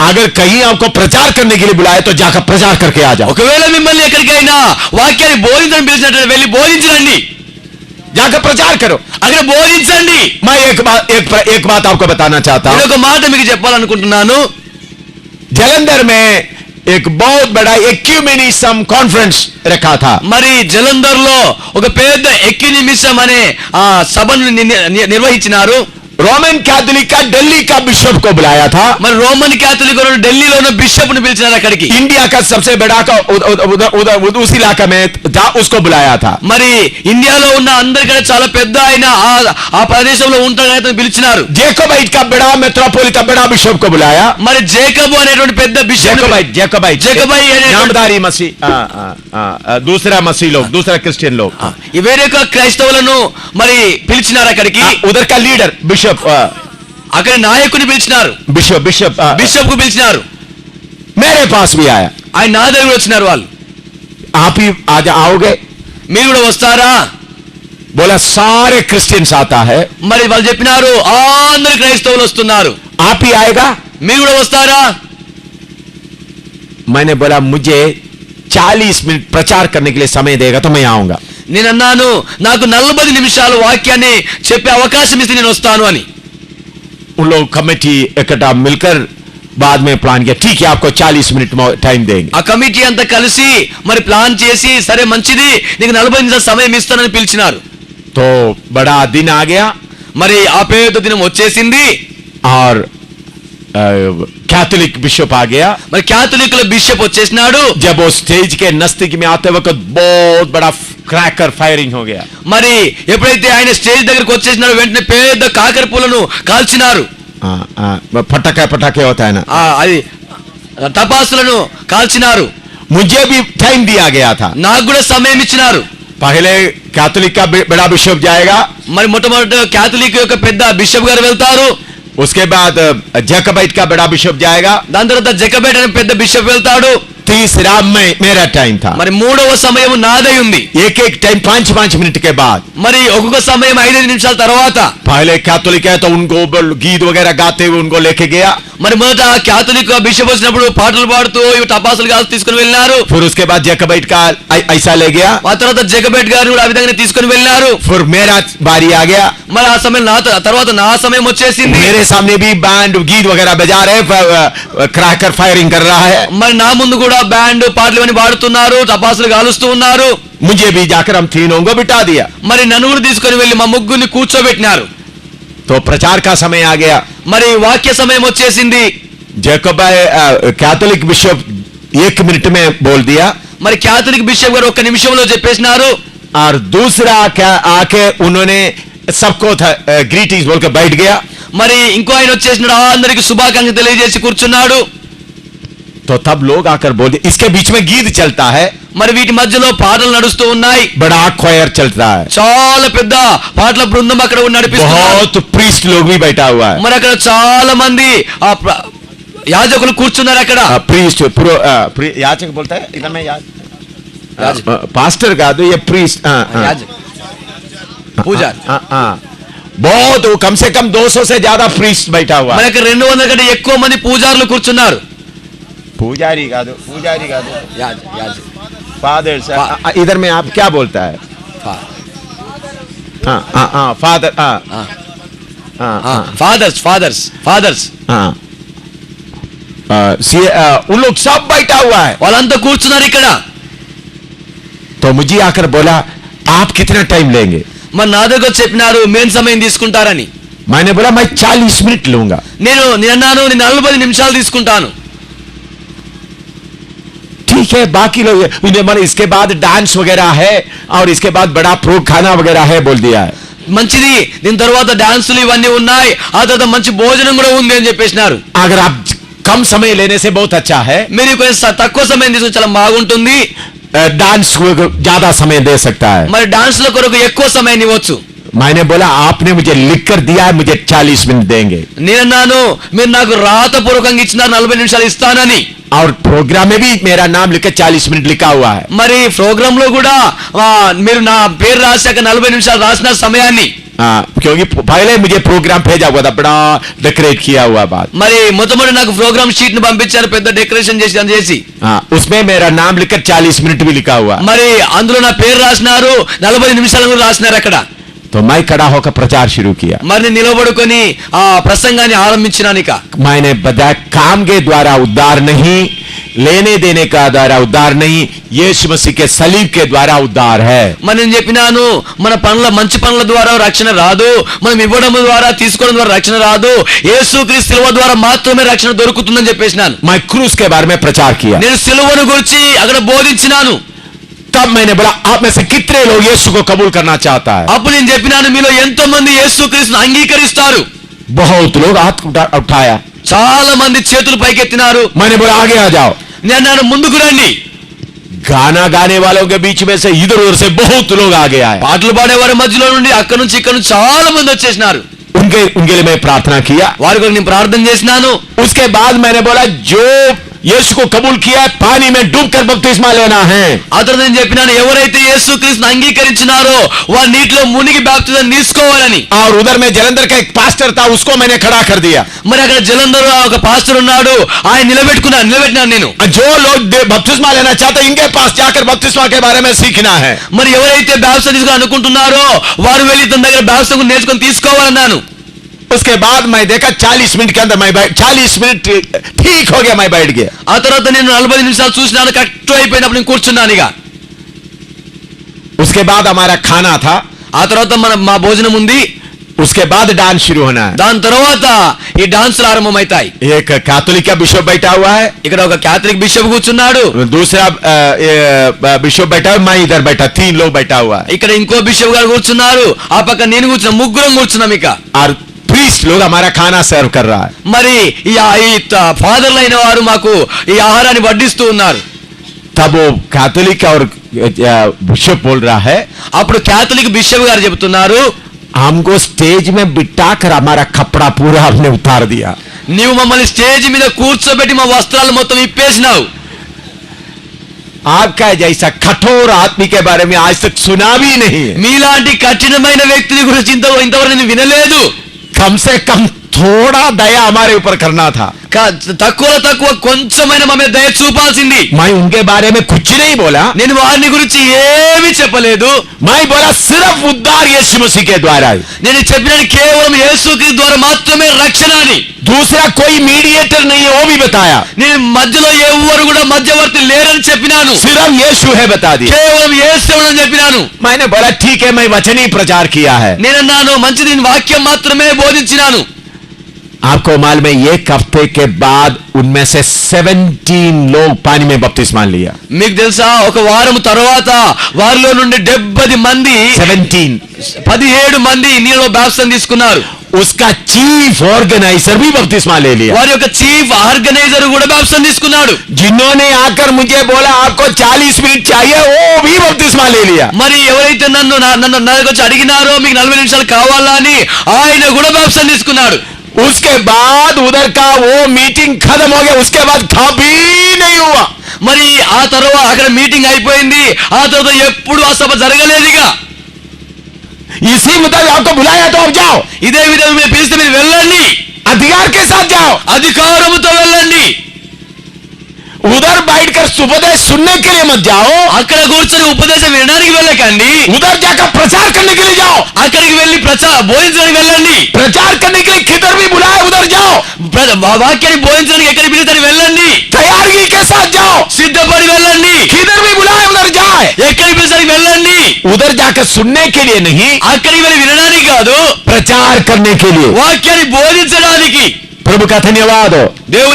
अगर कहीं आपको प्रचार करने के लिए बुलाए तो जाकर प्रचार करके आ जाओ. ఒకవేళ మిమ్మల్ని ఎక్కడికైనా వాక్యాన్ని బోధించడం పిలిచినట్లయితే వెళ్ళి బోధించండి. जाकर प्रचार करो. అక్కడ బోధించండి. मैं एक बात आपको बताना चाहता हूं. నేను ఒక మాట మీకు చెప్పాలనుకుంటున్నాను. जलंधर में एक बहुत बड़ा एक्यूमेनिज्म कॉन्फ्रेंस रखा था. మరి జలంధర్ లో ఒక పెద్ద ఎక్యునిమిజం అనే సభను నిర్వహించినారు. रोमन कैथोलिक का दिल्ली का बिशप को बुलाया था. మరి రోమన్ క్యాథలిక్ ఢిల్లీలో ఉన్న బిషప్ ని పిలిచినారు అక్కడికి. इंडिया का सबसे बड़ा का उधर उस इलाके में था, उसको बुलाया था. మరి ఇండియాలో ఉన్న అందరికంటే చాలా పెద్ద ఆయన ఆ ప్రదేశంలో ఉంటాడు అతను పిలిచినారు. जेकोबाइट का बड़ा मेट्रोपोलिटन बड़ा बिशप को बुलाया. మరి జేకబు అనేటువంటి పెద్ద బిషప్ జేకబై नामधारी मसीह दूसरा मसीह लोग दूसरा क्रिश्चियन लोग వేరే క్రైస్తవులను మరి పిలిచినారు అక్కడికి. उधर का लीडर बिशप అక్కడ నాయకుని పిలిచినారు. బిషప్ కు పిలిచినారు. मेरे पास भी आया. ఆయన నా దగ్గర వచ్చినారు. వాళ్ళు आप ही आज आओगे? మీరు కూడా వస్తారా? बोला सारे क्रिश्चियंस आता है. మరి వాళ్ళు చెప్పినారు అందరు క్రైస్తవులు వస్తున్నారు. आप ही आएगा? మీరు కూడా వస్తారా? मैंने बोला मुझे 40 मिनट प्रचार करने के लिए समय देगा तो मैं आऊंगा. నేను అన్నాను నాకు 40 నిమిషాలు వాక్యాన్ని చెప్పే అవకాశం ఇస్తే నేను వస్తాను అని. उन लोग कमेटी इकट्ठा मिलकर बाद में प्लान किया. ठीक है, आपको 40 मिनट टाइम देंगे. ఆ కమిటీ అంతా కలిసి మరి ప్లాన్ చేసి సరే మంచిది నీకు 40 నిమిషాల సమయం ఇస్తానని పిలిచినారు. तो बड़ा दिन आ गया. మరి ఆ పెద్ద దినం వచ్చేసింది. और कैथोलिक बिशप आ गया. మరి క్యాథలిక్ల బిషప్ వచ్చేసినాడు. जब वो स्टेज के नजदीक में आते वक्त बहुत बड़ा क्रैकर फायरिंग हो गया. మరి ఎప్పుడైతే ఆయన స్టేజ్ దగ్గరికి వచ్చేసినారో వెంటనే పెద్ద కాకర పూలను కాల్చినారు. पटाखे पटाखे होता है ना, అది టపాసులను కాల్చినారు. मुझे भी टाइम दिया गया था. నాకు కూడా సమయం ఇచ్చినారు. पहले कैथोलिक का बड़ा बिशप जाएगा. మరి మొట్టమొదటి క్యాథలిక్ యొక్క పెద్ద బిషప్ గారు వెళ్తారు. उसके बाद जैकबाइट का बड़ा बिशप जाएगा. దాని తర్వాత జకబెట్ అనే పెద్ద బిషప్ వెళ్తాడు. तीसरा में मेरा टाइम था. మరి మూడవ సమయం నాదై ఉంది. एक टाइम 5-5 मिनट के बाद. మరి ఒక్కొక్క సమయం 5 నిమిషాల తర్వాత पहले कैथोलिक है तो उनको गीत वगैरह गाते हुए उनको लेके गया. మరి మొదట క్యాథలిక్ బిషప్ వచ్చినప్పుడు పాటలు పాడుతూ టపాసులు కాల్చి తీసుకుని వెళ్ళారు. फिर उसके बाद जैकबाइट का ऐसा ले गया. ఆ తర్వాత జకబెట్ గారిని కూడా ఆ విధంగా తీసుకుని వెళ్ళారు. फिर मेरा बारी आ गया. మరి ఆ సమయం తర్వాత నా సమయం వచ్చేసింది. मेरे सामने भी बैंड गीत वगैरह बजा रहे, क्रैकर फायरिंग कर रहा है. మరి నా ముందు కూడా బ్యాండ్ పాటలు అని పాడుతున్నారు, టపాసులు కాలుస్తూ ఉన్నారు. मुझे भी जाकर हम तीनों को बिठा दिया. మరి నన్ను కూడా తీసుకొని వెళ్ళి మా ముగ్గురిని కూర్చోబెట్టినారు. तो प्रचार का समय आ गया. మరి వాక్య సమయం వచ్చేసింది. जैकबाइ कैथोलिक बिशप 1 मिनट में बोल दिया. మరి క్యాథలిక్ బిషప్ గారు 1 నిమిషంలో చెప్పేసినారు. और दूसरा आके उन्होंने सबको ग्रीटिंग्स बोलकर बैठ गया. మరి ఇంకో ఆయన వచ్చేసినాడు, అందరికి శుభాకాంక్షలు తెలియజేసి కూర్చున్నాడు. तो तब लोग आकर बोल दिए. इसके बीच में गीत चलता है. మరి వీటి మధ్యలో పాటలు నడుస్తూ ఉన్నాయి. बड़ा क्वायर चलता है. చాలా పెద్ద పాటల బృందం అక్కడ నడిపిస్తున్నారు. बहुत प्रीस्ट लोग भी बैठा हुआ है. మరి అక్కడ చాలా మంది యాజకులు కూర్చున్నారు అక్కడ. प्रीस्ट याचक बोलता है इधर में पास्टर का तो ये प्रीस्ट పూజారి. बहुत कम से कम 200 से ज्यादा प्रीस्ट बैठा हुआ है. మరి అక్కడ 200 కంటే ఎక్కువ మంది పూజారులు కూర్చున్నారు. पूजारी का दो फादर. इधर में आप क्या बोलता है? फादर. फादर्स उन लोग सब बैठा हुआ है. వాళ్ళంతా కూర్చున్నారు ఇక్కడ. तो मुझे आकर बोला आप कितना टाइम लेंगे? మరి నా దగ్గర చెప్పినారు మేము సమయం తీసుకుంటారని. मैंने बोला मैं 40 मिनट लूंगा. నేను అన్నాను నేను 40 నిమిషాలు తీసుకుంటాను. ठीक है, बाकी लोग इसके बाद डांस वगैरह है और इसके बाद बड़ा प्रो खाना वगैरह है बोल दिया है. మంచిది, దీని తర్వాత డాన్సులు ఇవన్నీ ఉన్నాయి, ఆ తర్వాత మంచి భోజనం కూడా ఉంది అని చెప్పేసినారు. अगर आप कम समय लेने से बहुत अच्छा है. మీరు కొంచెం తక్కువ సమయం తీసుకుని చాలా బాగుంటుంది. डांस ज्यादा समय दे सकता है. మరి డాన్స్ లో కొరకు ఎక్కువ సమయం ఇవ్వచ్చు. मैंने बोला आपने मुझे लिख कर दिया है, मुझे 40 मिनट देंगे. నేనన్నాను మీరు నాకు రాతపూర్వకంగా ఇచ్చిన 40 నిమిషాలు ఇస్తానని. और प्रोग्राम में भी मेरा नाम लिखकर 40 मिनट लिखा हुआ है. మరి ప్రోగ్రామ్ లో కూడా మీరు నా పేరు రాశాక 40 నిమిషాలు రాసిన సమయాన్ని क्योंकि पहले मुझे प्रोग्राम भेजा हुआ था, बड़ा डेकोरेट किया हुआ बात। మరి మొట్టమొదటి నాకు ప్రోగ్రామ్ షీట్ ను పంపించారు, పెద్ద డెకరేషన్ చేసి उसमें मेरा नाम लिखकर 40 मिनट भी लिखा हुआ। మరి అందులో నా పేరు రాసినారు, 40 నిమిషాలు కూడా రాసినారు అక్కడ। तो मैं खड़ा होकर प्रचार शुरू किया। మరి నేను నిలబడుకొని ఆ ప్రసంగాన్ని ఆరంభించినాను। ఇక मैंने बताया काम के द्वारा उद्धार नहीं, लेने देने का द्वारा उद्धार नहीं, यीशु मसीह के सलीब के द्वारा उद्धार है। మరి నేను చెప్పినాను, మన మంచి పనుల ద్వారా రక్షణ రాదు, మనం ఇవ్వడం ద్వారా తీసుకోవడం ద్వారా రక్షణ రాదు, యేసుక్రీస్తు సిలువ ద్వారా మాత్రమే రక్షణ దొరుకుతుందని చెప్పేసినాను। मैं क्रूस के बारे में प्रचार किया। నేను సిలువను గురించి అక్కడ బోధించినాను। तब मैंने बोला आप में से कितने लोग यीशु को कबूल करना चाहता है? అప్పుడు నేను చెప్పినాను, మీలో ఎంతో మంది యేసుక్రీస్తును అంగీకరిస్తారు? बहुत लोग हाथ उठाया। చాలా మంది చేతులు పైకెత్తినారు। मैंने बोला आगे आ जाओ। నేను అన్నాను ముందుకు రండి। गाना गाने वालों के बीच में से इधर उधर से बहुत लोग आगे आए। పాటలు పాడేవారి మధ్యలో నుండి అక్కడ నుంచి ఇక్కడ నుంచి చాలా మంది వచ్చేసినారు। उनके लिए मैं प्रार्थना किया। వారి కొరకు నేను ప్రార్థన చేసినాను। उसके बाद मैंने बोला जो यीशु को कबूल किया है पानी में डूबकर बपतिस्मा लेना है। ఆ తర్వాత నేను చెప్పినాను, ఎవరైతే యేసుక్రీస్తును అంగీకరించినారో వారు నీటిలో మునిగి బాప్తిజం తీసుకోవాలని। और उधर में जलंधर का एक पास्टर था, उसको मैंने खड़ा कर दिया। మరి అక్కడ జలంధర్ ఒక పాస్టర్ ఉన్నాడు, ఆయన నిలబెట్టినాను నేను। जो लोग बपतिस्मा लेना चाहते इनके पास जाकर बपतिस्मा के बारे में सीखना है। మరి ఎవరైతే బాప్తిజం తీసుకోవాలని అనుకుంటున్నారో వారు వెళ్ళి తన దగ్గర బాప్తిజం నేర్చుకొని తీసుకోవాలన్నాను। उसके बाद मैं देखा 40 मिनट के अंदर 40 मिनट ठीक हो गया, मैं बैठ गया। ఆ తర్వాత నేను 40 నిమిషాలు చూసినాను, కరెక్ట్ అయిపోయినప్పుడు నేను కూర్చున్నాను। ఇక उसके बाद हमारा खाना था, ఆ తర్వాత మా భోజనం ఉంది। उसके बाद डांस शुरू होना है। దాని తర్వాత ఈ డాన్సులు ఆరంభమవుతాయి। एक कैथोलिक का बिशप बैठा हुआ है, ఇక్కడ ఒక कैथोलिक బిషప్ కూర్చున్నాడు, दूसरा बिशप बैठा हुआ, मैं इधर बैठा, 3 लोग बैठा हुआ है। ఇక్కడ ఇంకో బిషప్ గారు కూర్చున్నారు, ఆ పక్క నేను కూర్చున్నా, ముగ్గురం కూర్చున్నాం। ఇక और प्रीस्ट लोग हमारा खाना सर्व कर रहा है। మరి ఈ ఫాదర్లు అయిన వారు మాకు ఈ ఆహారాన్ని వడ్డిస్తూ ఉన్నారు। तब वो कैथोलिक और बिशप बोल रहा है, అప్పుడు कैथोलिक బిషప్ గారు చెబుతున్నారు, हमको स्टेज में बिठाकर हमारा कपड़ा पूरा हमने उतार दिया। నీవు మమ్మల్ని స్టేజ్ మీద కూర్చోబెట్టి మా వస్త్రాలు మొత్తం ఇప్పేసినావు। आपका जैसा कठोर आदमी के बारे में आज तक सुना भी नहीं है। మీలాంటి కఠినమైన వ్యక్తిని గురించి ఇంతవరకు నేను వినలేదు। कम से कम थोड़ा दया हमारे ऊपर करना था। తక్కువ కొంచెమైన మా మీద దయ చూపాల్సింది। मैं उनके बारे में कुछ नहीं बोला, నేను వారిని గురించి ఏమీ చెప్పలేదు। मैं बोला सिर्फ उद्धार यीशु मसीह के द्वारा है। నేను చెప్పినది కేవలం యేసుక్రీస్తు ద్వారా మాత్రమే రక్షణ అని। दूसरा कोई मीडिएटर नहीं है, वो भी बताया। నేను మధ్యలో ఎవరు కూడా మధ్యవర్తి లేరని చెప్పినాను, सिर्फ यीशु है बता दिया। కేవలం యేసు అని చెప్పినాను। मैंने बोला ठीक है, मैं वचन ही प्रचार किया है। నేనన్నాను మంచిది, వాక్యం మాత్రమే బోధించినాను। आपको मालूम है एक हफ्ते के बाद उनमें से 17 लोग पानी में बपतिस्मा लिया। మీకు తెలుసా, ఒక వారం తర్వాత వారిలో నుండి 70 మంది 17 మంది నీళ్ళలో బాప్తిజం తీసుకున్నారు। उसका चीफ ऑर्गेनाइजर भी बपतिस्मा ले लिया। వారి యొక్క చీఫ్ ఆర్గనైజర్ కూడా బాప్తిజం తీసుకున్నాడు। जिन्होंने आकर मुझे बोला आपको 40 मिनट चाहिए, वो भी बपतिस्मा ले लिया। మరి ఎవరైతే నన్ను దగ్గరికి వచ్చి అడిగినారో మీకు 40 నిమిషాలు కావాలా అని, ఆయన కూడా బాప్తిజం తీసుకున్నాడు। उसके बाद उधर का वो मीटिंग खत्म हो गया, उसके बाद कभी नहीं हुआ। మరి ఆ తర్వాత అక్కడ మీటింగ్ అయిపోయింది, ఆ తర్వాత ఎప్పుడు ఆ సభ జరగలేదుగా। इसी मुताबिक आपको बुलाया तो आप जाओ, ఇదే విధంగా మీరు పిలిస్తే మీరు వెళ్ళండి, अधिकार के साथ जाओ, అధికారముతో వెళ్ళండి। उधर बैठकर उपदेश सुनने के लिए मत जाओ, అక్కడ కూర్చొని ఉపదేశం వినడానికి వెళ్ళకండి, उधर जाकर प्रचार करने के लिए जाओ। అక్కడికి వెళ్ళి బోధించడానికి వెళ్ళండి। प्रचार करने के लिए किधर भी बुलाए उधर जाओ, వాక్యాన్ని బోధించడానికి ఎక్కడికి పిలుస్తానికి వెళ్ళండి, तैयारी के साथ जाओ, సిద్ధపడి వెళ్ళండి। किधर भी बुलाए उधर जाए, ఎక్కడికి పిలుస్తానికి వెళ్ళండి, उधर जाकर सुनने के लिए नहीं, అక్కడికి వెళ్ళి వినడానికి కాదు, प्रचार करने के लिए। వాక్యాన్ని బోధించడానికి। प्रभु का धन्यवाद हो। దేవుని